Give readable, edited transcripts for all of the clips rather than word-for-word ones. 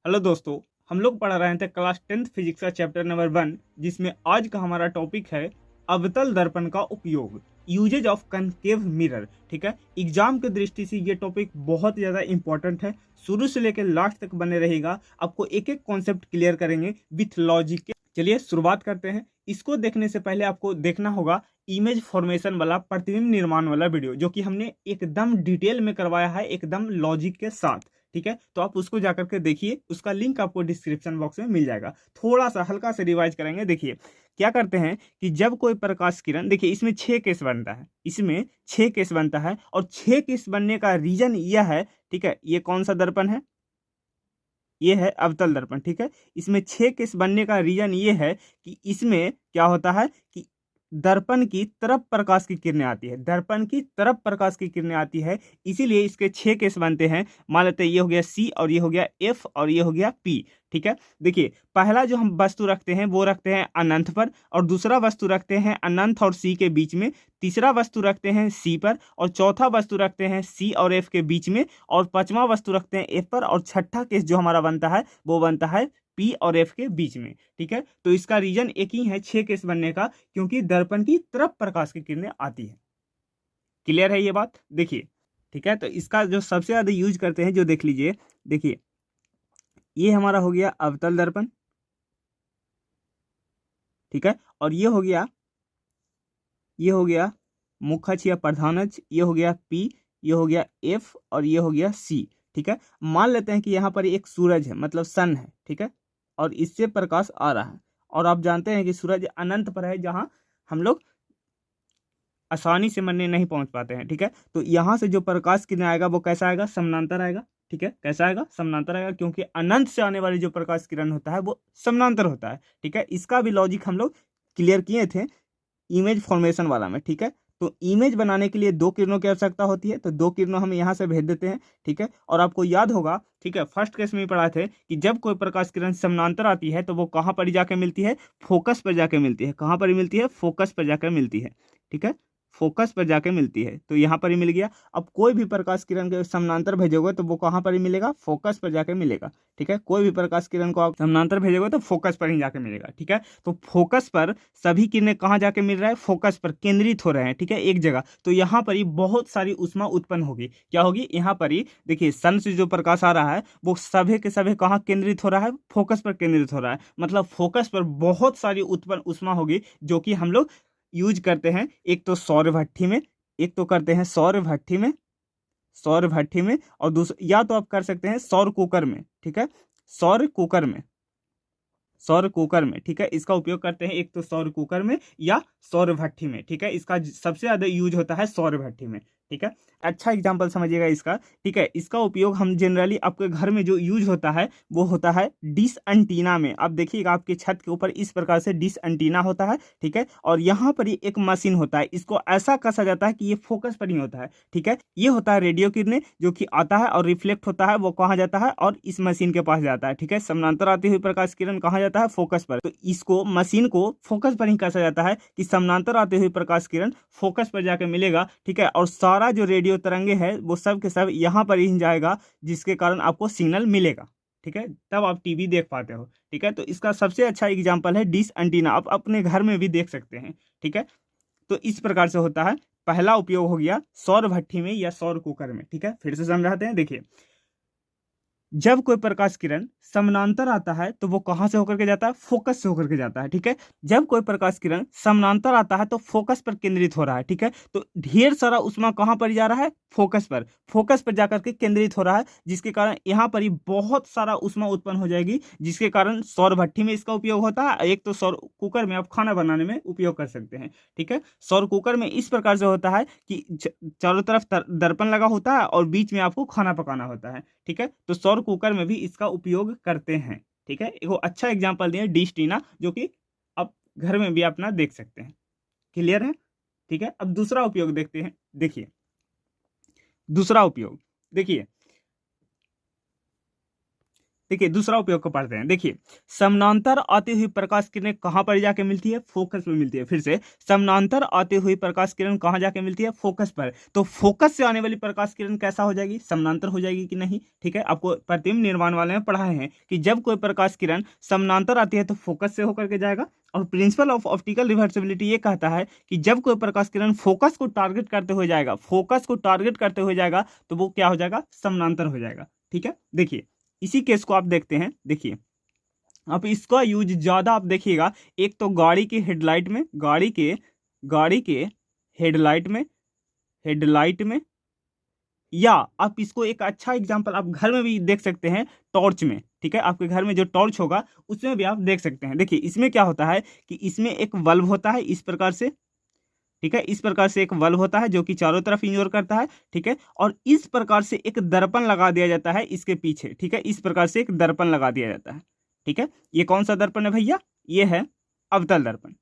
Hello दोस्तों, हम लोग पढ़ रहे थे क्लास 10th फिजिक्स का चैप्टर नंबर 1, जिसमें आज का हमारा टॉपिक है अवतल दर्पण का उपयोग, यूजेज ऑफ कनकेव मिरर। ठीक है, एग्जाम की दृष्टि से ये टॉपिक बहुत ज़्यादा इंपॉर्टेंट है। शुरू से लेकर लास्ट तक बने रहेगा, आपको एक एक कॉन्सेप्ट क्लियर करेंगे विथ लॉजिक के। चलिए शुरुआत करते हैं। इसको देखने से पहले आपको देखना होगा इमेज फॉर्मेशन वाला प्रतिबिंब निर्माण वाला वीडियो, जो कि हमने एकदम डिटेल में करवाया है, एकदम लॉजिक के साथ। ठीक है, तो आप उसको जाकर के देखिए, उसका लिंक आपको डिस्क्रिप्शन बॉक्स में मिल जाएगा। थोड़ा सा हल्का से रिवाइज करेंगे। देखिए क्या करते हैं कि जब कोई प्रकाश किरण, देखिए इसमें 6 केस बनता है, इसमें 6 केस बनता है और 6 केस बनने का रीजन यह है। ठीक है, ये कौन सा दर्पण है? ये है अवतल दर्पण। ठीक है, इसमें 6 केस बनने का रीजन ये है कि इसमें क्या होता है कि दर्पण की तरफ प्रकाश की किरणें आती है, दर्पण की तरफ प्रकाश की किरणें आती है, इसीलिए इसके 6 केस बनते हैं। मान लेते हैं ये हो गया सी, और ये हो गया एफ, और ये हो गया पी। ठीक है, देखिए पहला जो हम वस्तु रखते हैं वो रखते हैं अनंत पर, और दूसरा वस्तु रखते हैं अनंत और सी के बीच में, तीसरा वस्तु रखते हैं सी पर, और चौथा वस्तु रखते हैं सी और एफ के बीच में, और पांचवा वस्तु रखते हैं एफ पर, और छठा केस जो हमारा बनता है वो बनता है पी और एफ के बीच में। ठीक है, तो इसका रीजन एक ही है 6 केस बनने का, क्योंकि दर्पण की तरफ प्रकाश की किरणें आती है। क्लियर है ये बात? देखिए ठीक है, तो इसका जो सबसे ज्यादा यूज करते हैं, जो देख लीजिए, देखिए ये हमारा हो गया अवतल दर्पण। ठीक है, और ये हो गया मुख्य या प्रधानच, ये हो गया पी, ये हो गया एफ, और ये हो गया सी। ठीक है, मान लेते हैं कि यहाँ पर एक सूरज है, मतलब सन है। ठीक है, और इससे प्रकाश आ रहा है, और आप जानते हैं कि सूरज अनंत पर है, जहाँ हम लोग आसानी से मरने नहीं पहुंच पाते हैं। ठीक है, तो यहाँ से जो प्रकाश किरण आएगा वो कैसा आएगा? समानांतर आएगा। ठीक है, कैसा आएगा? समानांतर आएगा, क्योंकि अनंत से आने वाली जो प्रकाश किरण होता है वो समानांतर होता है। ठीक है, इसका भी लॉजिक हम लोग क्लियर किए थे इमेज फॉर्मेशन वाला में। ठीक है, तो इमेज बनाने के लिए 2 किरणों की आवश्यकता होती है, तो 2 किरणों हम यहाँ से भेज देते हैं। ठीक है, और आपको याद होगा, ठीक है, फर्स्ट केस में ही पढ़ा थे कि जब कोई प्रकाश किरण समानांतर आती है तो वो कहाँ पर जाके मिलती है? फोकस पर जाके मिलती है। कहाँ पर मिलती है? फोकस पर जाकर मिलती है। ठीक है, फोकस पर जाके मिलती है, तो यहाँ पर ही मिल गया। अब कोई भी प्रकाश किरण के समानांतर भेजोगे तो वो कहाँ पर ही मिलेगा? फोकस पर जाके मिलेगा। ठीक है, कोई भी प्रकाश किरण को आप समानांतर भेजोगे तो फोकस पर ही जाके मिलेगा। ठीक है, तो फोकस पर सभी किरणें कहाँ जाके मिल रहा है? फोकस पर केंद्रित हो रहे हैं। ठीक है, एक जगह, तो यहाँ पर ही बहुत सारी ऊष्मा उत्पन्न होगी। क्या होगी? यहाँ पर ही देखिए, सन से जो प्रकाश आ रहा है वो सभी के सभी कहाँ केंद्रित हो रहा है? फोकस पर केंद्रित हो रहा है, मतलब फोकस पर बहुत सारी उत्पन्न ऊष्मा होगी, जो कि हम लोग यूज करते हैं। एक तो सौर भट्ठी में, एक तो करते हैं सौर भट्ठी में, सौर भट्ठी में, और दूसरा या तो आप कर सकते हैं सौर कुकर में। ठीक है, सौर कुकर में, सौर कुकर में। ठीक है, इसका उपयोग करते हैं एक तो सौर कुकर में या सौर भट्ठी में। ठीक है, इसका सबसे ज्यादा यूज होता है सौर भट्ठी में। ठीक है, अच्छा एग्जांपल समझिएगा इसका। ठीक है, इसका उपयोग हम जनरली आपके घर में जो यूज होता है वो होता है डिश एंटीना में। आप देखिएगा आपके छत के ऊपर इस प्रकार से डिश एंटीना होता है। ठीक है, और यहाँ पर ही एक मशीन होता है, इसको ऐसा कसा जाता है कि ये फोकस पर ही होता है। ठीक है, ये होता है रेडियो किरणें, जो कि आता है और रिफ्लेक्ट होता है, वो कहाँ जाता है? और इस मशीन के पास जाता है। ठीक है, समानांतर आती हुई प्रकाश किरण कहाँ जाता है? फोकस पर। तो इसको मशीन को फोकस पर ही कसा जाता है कि समानांतर आती हुई प्रकाश किरण फोकस पर जाकर मिलेगा। ठीक है, और सारा जो रेडियो तरंगे है वो सब के सब यहाँ पर ही जाएगा, जिसके कारण आपको सिग्नल मिलेगा। ठीक है, तब आप टीवी देख पाते हो। ठीक है, तो इसका सबसे अच्छा एग्जांपल है डिश एंटीना, आप अपने घर में भी देख सकते हैं। ठीक है, तो इस प्रकार से होता है। पहला उपयोग हो गया सौर भट्ठी में या सौर कुकर में। ठीक है, फिर से समझाते हैं। देखिए, जब कोई प्रकाश किरण समानांतर आता है तो वो कहां से होकर के जाता है? फोकस से होकर के जाता है। ठीक है, जब कोई प्रकाश किरण समानांतर आता है तो फोकस पर केंद्रित हो रहा है। ठीक है, तो ढेर सारा ऊष्मा कहां पर जा रहा है? फोकस पर, फोकस पर जाकर के केंद्रित हो रहा है, जिसके कारण यहाँ पर ही बहुत सारा ऊष्मा उत्पन्न हो जाएगी, जिसके कारण सौर भट्ठी में इसका उपयोग होता है। एक तो सौर कुकर में आप खाना बनाने में उपयोग कर सकते हैं। ठीक है, सौर कुकर में इस प्रकार से होता है कि चारों तरफ दर्पण लगा होता है और बीच में आपको खाना पकाना होता है। ठीक है, तो सौर कुकर में भी इसका उपयोग करते हैं। ठीक है, एक अच्छा एग्जांपल दिए डिश टीना, जो कि आप घर में भी अपना देख सकते हैं। क्लियर है? ठीक है, अब दूसरा उपयोग देखते हैं। देखिए दूसरा उपयोग, देखिए देखिए दूसरा उपयोग को पढ़ते हैं। देखिए समानांतर आती हुई प्रकाश किरण कहाँ पर जाके मिलती है? फोकस में मिलती है। फिर से समानांतर आती हुई प्रकाश किरण कहाँ जाके मिलती है? फोकस पर। तो फोकस से आने वाली प्रकाश किरण कैसा हो जाएगी? समानांतर हो जाएगी कि नहीं? ठीक है, आपको प्रतिबिंब निर्माण वाले में पढ़ाए हैं कि जब कोई प्रकाश किरण समानांतर आती है तो फोकस से होकर के जाएगा, और प्रिंसिपल ऑफ ऑप्टिकल रिवर्सिबिलिटी ये कहता है कि जब कोई प्रकाश किरण फोकस को टारगेट करते हुए जाएगा, फोकस को टारगेट करते हुए जाएगा, तो वो क्या हो जाएगा? समानांतर हो जाएगा। ठीक है, देखिए इसी केस को आप देखते हैं। देखिए अब इसका यूज ज्यादा आप देखिएगा, एक तो गाड़ी की हेडलाइट में, गाड़ी के हेडलाइट में, या आप इसको एक अच्छा एग्जांपल आप घर में भी देख सकते हैं, टॉर्च में। ठीक है, आपके घर में जो टॉर्च होगा उसमें भी आप देख सकते हैं। देखिए इसमें क्या होता है कि इसमें एक बल्ब होता है इस प्रकार से। ठीक है, इस प्रकार से एक बल्ब होता है जो कि चारों तरफ इंजोर करता है। ठीक है, और इस प्रकार से एक दर्पण लगा दिया जाता है इसके पीछे। ठीक है, इस प्रकार से एक दर्पण लगा दिया जाता है। ठीक है, ये कौन सा दर्पण है भैया? ये है अवतल दर्पण।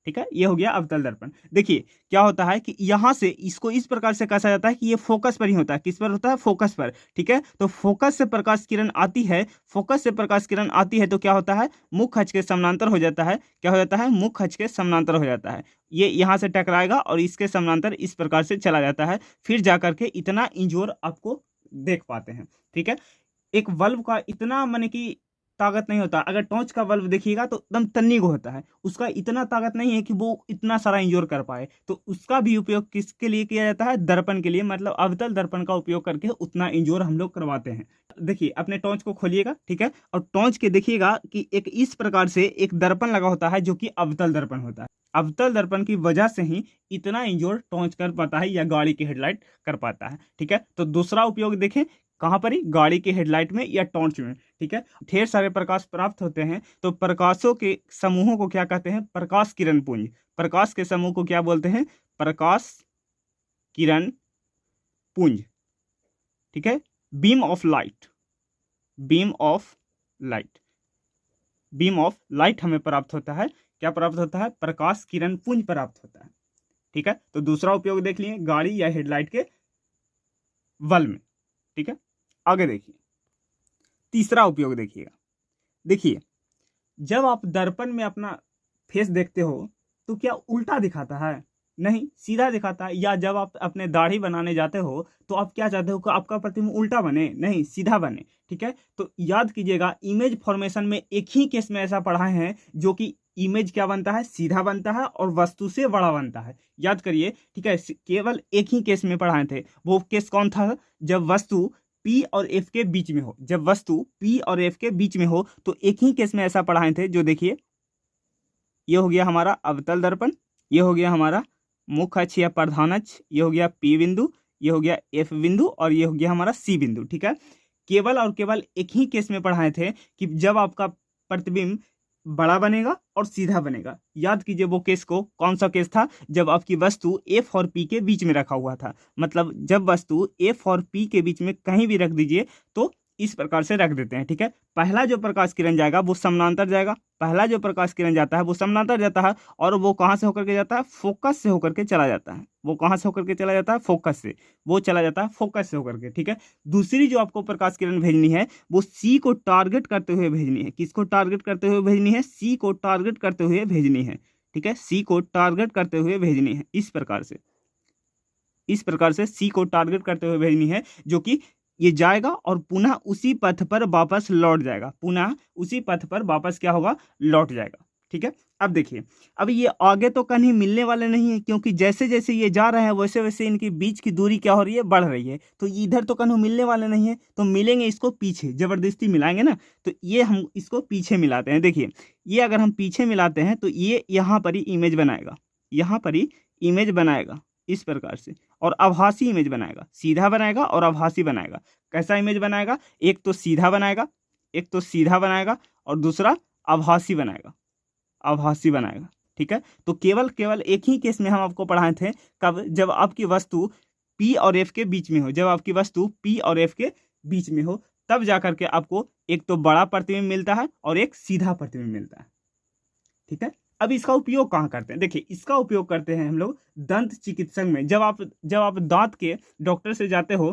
ठीक है, ये हो गया अवतल दर्पण। देखिए क्या होता है कि यहां से इसको इस प्रकार से कसा जाता है कि ये फोकस पर ही होता है। किस पर होता है? फोकस पर। ठीक है, तो फोकस से प्रकाश किरण आती है, फोकस से प्रकाश किरण आती है तो क्या होता है? मुख्य अक्ष के समानांतर हो जाता है। क्या हो जाता है? मुख्य अक्ष के समानांतर हो जाता है। ये यहां से टकराएगा और इसके समानांतर इस प्रकार से चला जाता है, फिर जाकर के इतना इंजोर आपको देख पाते हैं। ठीक है, एक बल्ब का इतना माने कि ताकत नहीं होता। अगर टॉर्च का बल्ब देखिएगा तो एकदम तन्नी को होता है, उसका इतना ताकत नहीं है कि वो इतना सारा इंजोर कर पाए। तो उसका भी उपयोग किसके लिए किया जाता है? दर्पण के लिए, मतलब अवतल दर्पण का उपयोग करके उतना इंजोर हम लोग करवाते हैं। देखिए अपने टॉर्च को खोलिएगा, ठीक है, और टॉर्च के देखिएगा कि एक इस प्रकार से एक दर्पण लगा होता है जो कि अवतल दर्पण होता है। अवतल दर्पण की वजह से ही इतना इंजोर टॉर्च कर पाता है या गाड़ी की हेडलाइट कर पाता है। ठीक है, तो दूसरा उपयोग देखें कहां पर ही? गाड़ी की हेडलाइट में या टॉर्च में। ठीक है, ढेर सारे प्रकाश प्राप्त होते हैं तो प्रकाशों के समूहों को क्या कहते हैं? प्रकाश किरण पुंज। प्रकाश के समूह को क्या बोलते हैं? प्रकाश किरण पुंज। ठीक है, beam of light, beam of light, beam of light हमें प्राप्त होता है। क्या प्राप्त होता है? प्रकाश किरण पुंज प्राप्त होता है। ठीक है, तो दूसरा उपयोग देख लिए गाड़ी या हेडलाइट के बल्ब में। ठीक है, आगे देखिए तीसरा उपयोग देखिएगा। देखिए जब आप दर्पण में अपना फेस देखते हो तो क्या उल्टा दिखाता है? नहीं, सीधा दिखाता है। या जब आप अपने दाढ़ी बनाने जाते हो तो आप क्या चाहते हो कि आपका प्रतिबिंब उल्टा बने? नहीं, सीधा बने। ठीक है, तो याद कीजिएगा इमेज फॉर्मेशन में एक ही केस में ऐसा पढ़ाए हैं जो कि इमेज क्या बनता है? सीधा बनता है और वस्तु से बड़ा बनता है। याद करिए, ठीक है, केवल एक ही केस में पढ़ाए थे। वो केस कौन था? जब वस्तु पी और एफ के बीच में हो। जब वस्तु पी और एफ के बीच में हो तो एक ही केस में ऐसा पढ़ाए थे। जो देखिए ये हो गया हमारा अवतल दर्पण, ये हो गया हमारा मुख्य अक्ष या प्रधान अक्ष, ये हो गया पी बिंदु, ये हो गया एफ बिंदु, और ये हो गया हमारा सी बिंदु। ठीक है, केवल और केवल एक ही केस में पढ़ाए थे कि जब आपका प्रतिबिंब बड़ा बनेगा और सीधा बनेगा। याद कीजिए वो केस को, कौन सा केस था? जब आपकी वस्तु एफ और पी के बीच में रखा हुआ था। मतलब जब वस्तु एफ और पी के बीच में कहीं भी रख दीजिए तो इस प्रकार से रख देते हैं। ठीक है, पहला जो प्रकाश किरण जाएगा वो समानांतर जाएगा, पहला जो प्रकाश किरण जाता है वो समानांतर जाता है, और वो कहाँ से होकर के जाता है? फोकस से होकर के चला जाता है। वो कहाँ से होकर के चला जाता है? फोकस से। वो चला जाता है फोकस से होकर के। ठीक है, दूसरी जो आपको प्रकाश किरण भेजनी है वो सी को टारगेट करते हुए भेजनी है। किसको टारगेट करते हुए भेजनी है? सी को टारगेट करते हुए भेजनी है। ठीक है, सी को टारगेट करते हुए भेजनी है। इस प्रकार से, इस प्रकार से सी को टारगेट करते हुए भेजनी है, जो कि ये जाएगा और पुनः उसी पथ पर वापस लौट जाएगा। पुनः उसी पथ पर वापस क्या होगा? लौट जाएगा। ठीक है, अब देखिए अब ये आगे तो कहीं मिलने वाले नहीं है, क्योंकि जैसे जैसे ये जा रहे हैं वैसे वैसे इनके बीच की दूरी क्या हो रही है? बढ़ रही है। तो इधर तो कहीं मिलने वाले नहीं है, तो मिलेंगे इसको पीछे, जबरदस्ती मिलाएंगे ना। तो ये हम इसको पीछे मिलाते हैं। देखिए ये अगर हम पीछे मिलाते हैं तो ये यहाँ पर ही इमेज बनाएगा, यहाँ पर ही इमेज बनाएगा इस प्रकार से, और आभासी इमेज बनाएगा। सीधा बनाएगा और आभासी बनाएगा। कैसा इमेज बनाएगा? एक तो सीधा बनाएगा, एक तो सीधा बनाएगा, और दूसरा आभासी बनाएगा, आभासी बनाएगा। ठीक है, तो केवल केवल एक ही केस में हम आपको पढ़ाए थे। कब? जब आपकी वस्तु पी और एफ के बीच में हो। जब आपकी वस्तु पी और एफ के बीच में हो तब जाकर के आपको एक तो बड़ा प्रतिबिंब मिलता है और एक सीधा प्रतिबिंब मिलता है। ठीक है, अब इसका उपयोग कहाँ करते हैं? देखिए इसका उपयोग करते हैं हम लोग दंत चिकित्सक में। जब आप दांत के डॉक्टर से जाते हो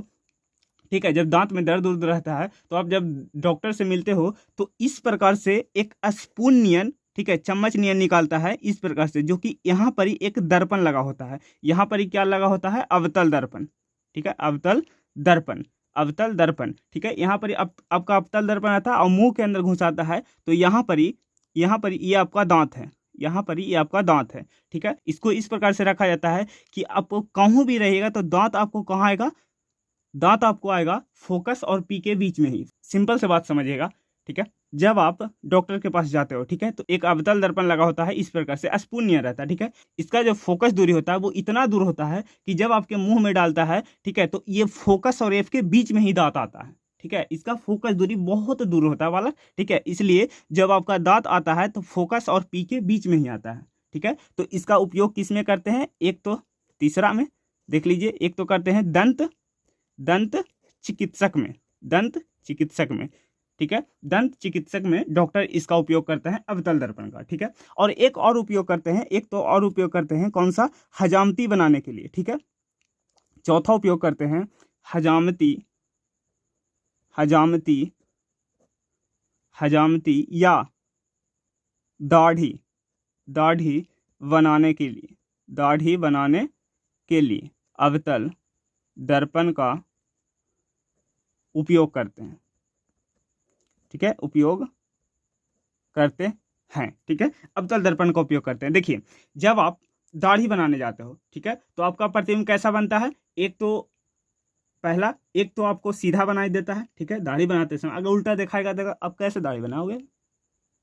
ठीक है, जब दांत में दर्द उर्द रहता है तो आप जब डॉक्टर से मिलते हो तो इस प्रकार से एक स्पून नियन, ठीक है, चम्मच नियन निकालता है इस प्रकार से, जो कि यहाँ पर ही एक दर्पण लगा होता है। यहाँ पर ही क्या लगा होता है? अवतल दर्पण। ठीक है, अवतल दर्पण, अवतल दर्पण। ठीक है, यहाँ पर ही आपका अवतल दर्पण आता है और मुंह के अंदर घुसाता है। तो यहाँ पर ही ये आपका दांत है, यहाँ पर ही ये आपका दांत है। ठीक है, इसको इस प्रकार से रखा जाता है कि आपको कहूँ भी रहेगा तो दांत आपको कहाँ आएगा? दांत आपको आएगा फोकस और पी के बीच में ही। सिंपल से बात समझिएगा। ठीक है, जब आप डॉक्टर के पास जाते हो, ठीक है, तो एक अवतल दर्पण लगा होता है इस प्रकार से, स्पून नियर रहता है। ठीक है, इसका जो फोकस दूरी होता है वो इतना दूर होता है कि जब आपके मुंह में डालता है, ठीक है, तो ये फोकस और एफ के बीच में ही दांत आता है। ठीक है, इसका फोकस दूरी बहुत दूर होता है वाला। ठीक है, इसलिए जब आपका दांत आता है तो फोकस और पी के बीच में ही आता है। ठीक है, तो इसका उपयोग किस में करते हैं? एक तो तीसरा में देख लीजिए, एक तो करते हैं दंत चिकित्सक में, दंत चिकित्सक में। ठीक है, दंत चिकित्सक में डॉक्टर इसका उपयोग करते हैं अवतल दर्पण का। ठीक है, और एक और उपयोग करते हैं, एक तो और उपयोग करते हैं कौन सा? हजामती बनाने के लिए। ठीक है, चौथा उपयोग करते हैं हजामती, हजामती, हजामती या दाढ़ी, दाढ़ी बनाने के लिए, दाढ़ी बनाने के लिए अवतल दर्पण का उपयोग करते हैं। ठीक है, उपयोग करते हैं। ठीक है, अवतल दर्पण का उपयोग करते हैं। देखिए, जब आप दाढ़ी बनाने जाते हो, ठीक है, तो आपका प्रतिबिंब कैसा बनता है? एक तो आपको सीधा बनाई देता है। ठीक है, दाढ़ी बनाते समय अगर उल्टा दिखाएगा तो आप कैसे दाढ़ी बनाओगे?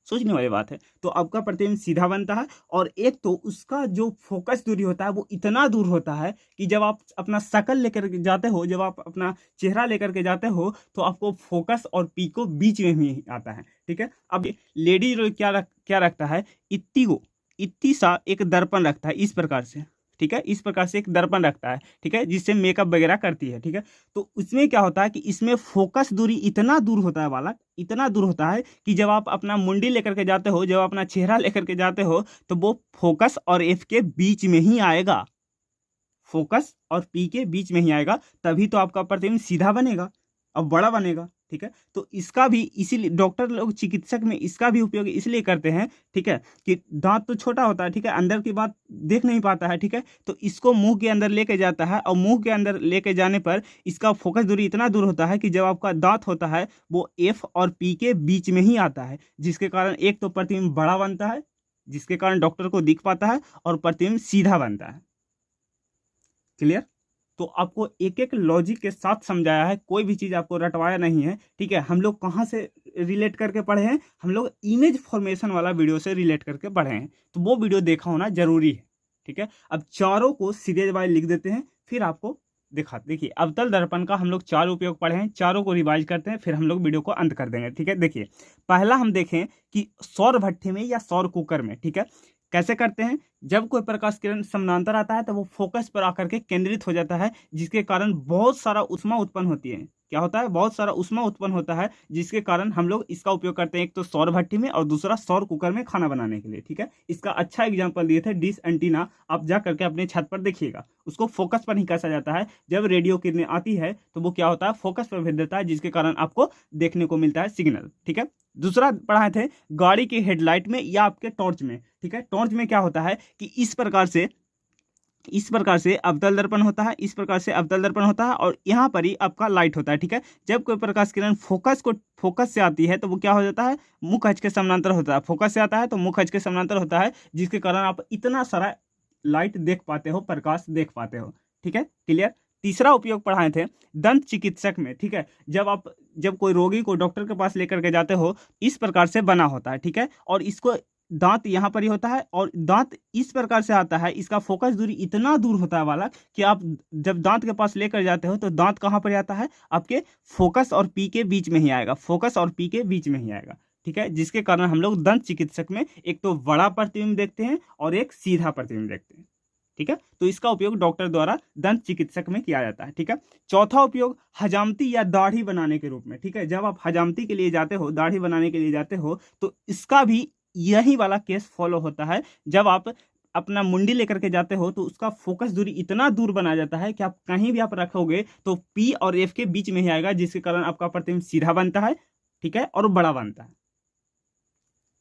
सोचने वाली बात है। तो आपका प्रतिबिंब सीधा बनता है, और एक तो उसका जो फोकस दूरी होता है वो इतना दूर होता है कि जब आप अपना शक्ल लेकर के जाते हो, जब आप अपना चेहरा लेकर के जाते हो, तो आपको फोकस और पी को बीच में ही आता है। ठीक है, अब लेडी क्या रखता है? इत्ती सा एक दर्पण रखता है इस प्रकार से। ठीक है, इस प्रकार से एक दर्पण रखता है। ठीक है, जिससे मेकअप वगैरह करती है। ठीक है, तो उसमें क्या होता है कि इसमें फोकस दूरी इतना दूर होता है बालक, इतना दूर होता है कि जब आप अपना मुंडी लेकर के जाते हो, जब अपना चेहरा लेकर के जाते हो, तो वो फोकस और एफ के बीच में ही आएगा, फोकस और पी के बीच में ही आएगा। तभी तो आपका प्रतिबिंब सीधा बनेगा और बड़ा बनेगा। ठीक है, तो इसका भी इसीलिए डॉक्टर लोग, चिकित्सक में इसका भी उपयोग इसलिए करते हैं, ठीक है, कि दांत तो छोटा होता है, ठीक है, अंदर की बात देख नहीं पाता है। ठीक है, तो इसको मुंह के अंदर लेके जाता है, और मुंह के अंदर लेके जाने पर इसका फोकस दूरी इतना दूर होता है कि जब आपका दांत होता है वो एफ और पी के बीच में ही आता है, जिसके कारण एक तो प्रतिबिंब बड़ा बनता है, जिसके कारण डॉक्टर को दिख पाता है, और प्रतिबिंब सीधा बनता है। क्लियर? तो आपको एक एक लॉजिक के साथ समझाया है, कोई भी चीज़ आपको रटवाया नहीं है। ठीक है, हम लोग कहाँ से रिलेट करके पढ़े हैं? हम लोग इमेज फॉर्मेशन वाला वीडियो से रिलेट करके पढ़े हैं, तो वो वीडियो देखा होना जरूरी है। ठीक है, अब चारों को सीरीज वाइज लिख देते हैं, फिर आपको देखिए, अवतल दर्पण का हम लोग 4 उपयोग पढ़े हैं, चारों को रिवाइज करते हैं, फिर हम लोग वीडियो को अंत कर देंगे। ठीक है, देखिए, पहला हम देखें कि सौर भट्ठी में या सौर कुकर में, ठीक है, कैसे करते हैं? जब कोई प्रकाश किरण समानांतर आता है तो वो फोकस पर आकर के केंद्रित हो जाता है, जिसके कारण बहुत सारा ऊष्मा उत्पन्न होती है। क्या होता है? बहुत सारा ऊष्मा उत्पन्न होता है, जिसके कारण हम लोग इसका उपयोग करते हैं, एक तो सौर भट्ठी में और दूसरा सौर कुकर में खाना बनाने के लिए। ठीक है, इसका अच्छा एग्जांपल दिए थे डिश एंटीना, आप जा करके अपने छत पर देखिएगा, उसको फोकस पर ही कसा जाता है। जब रेडियो किरणें आती है तो वो क्या होता है? फोकस पर भेज देता है, जिसके कारण आपको देखने को मिलता है सिग्नल। ठीक है, दूसरा पढ़ाए थे गाड़ी की हेडलाइट में या आपके टॉर्च में। ठीक है, टॉर्च में क्या होता है कि इस प्रकार से अवतल दर्पण होता है, इस प्रकार से अवतल दर्पण होता है, और यहाँ पर ही आपका लाइट होता है। ठीक है, जब कोई प्रकाश किरण फोकस से आती है तो वो क्या हो जाता है? मुख अक्ष के समानांतर होता है। फोकस से आता है तो मुख अक्ष के समानांतर होता है, जिसके कारण आप इतना सारा लाइट देख पाते हो, प्रकाश देख पाते हो। ठीक है, क्लियर? तीसरा उपयोग पढ़ाए थे दंत चिकित्सक में। ठीक है, जब कोई रोगी को डॉक्टर के पास लेकर के जाते हो, इस प्रकार से बना होता है। ठीक है, और इसको दांत यहाँ पर ही होता है, और दांत इस प्रकार से आता है, इसका फोकस दूरी इतना दूर होता है वाला कि आप जब दांत के पास लेकर जाते हो तो दांत कहाँ पर आता है? आपके फोकस और पी के बीच में ही आएगा, फोकस और पी के बीच में ही आएगा। ठीक है, जिसके कारण हम लोग दंत चिकित्सक में एक तो बड़ा प्रतिबिंब देखते हैं और एक सीधा प्रतिबिंब देखते हैं। ठीक है, तो इसका उपयोग डॉक्टर द्वारा दंत चिकित्सक में किया जाता है। ठीक है, चौथा उपयोग हजामती या दाढ़ी बनाने के रूप में। ठीक है, जब आप हजामती के लिए जाते हो, दाढ़ी बनाने के लिए जाते हो, तो इसका भी यही वाला केस फॉलो होता है। जब आप अपना मुंडी लेकर के जाते हो तो उसका फोकस दूरी इतना दूर बना जाता है कि आप कहीं भी आप रखोगे तो P और F के बीच में ही आएगा, जिसके कारण आपका प्रतिबिंब सीधा बनता है, ठीक है, और बड़ा बनता है।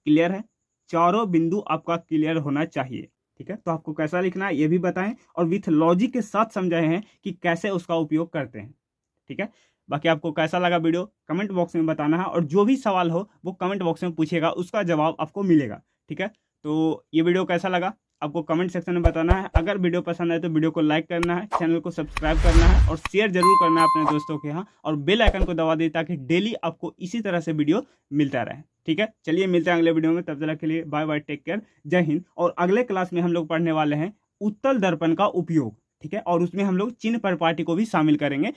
क्लियर है? चारों बिंदु आपका क्लियर होना चाहिए, ठीक है। तो आपको कैसा लिखना है ये भी बताएं और विथ लॉजिक के साथ समझाए हैं कि कैसे उसका उपयोग करते हैं, ठीक है। बाकी आपको कैसा लगा वीडियो कमेंट बॉक्स में बताना है, और जो भी सवाल हो वो कमेंट बॉक्स में पूछिएगा, उसका जवाब आपको मिलेगा, ठीक है। तो ये वीडियो कैसा लगा आपको कमेंट सेक्शन में बताना है। अगर वीडियो पसंद आए तो वीडियो को लाइक करना है, चैनल को सब्सक्राइब करना है और शेयर जरूर करना है अपने दोस्तों के यहाँ, और बेल आइकन को दबा दें ताकि डेली आपको इसी तरह से वीडियो मिलता रहे, ठीक है। चलिए मिलते हैं अगले वीडियो में, तब तक के लिए बाय बाय, टेक केयर, जय हिंद। और अगले क्लास में हम लोग पढ़ने वाले हैं उत्तल दर्पण का उपयोग, ठीक है, और उसमें हम लोग चिन्ह परिपाटी को भी शामिल करेंगे।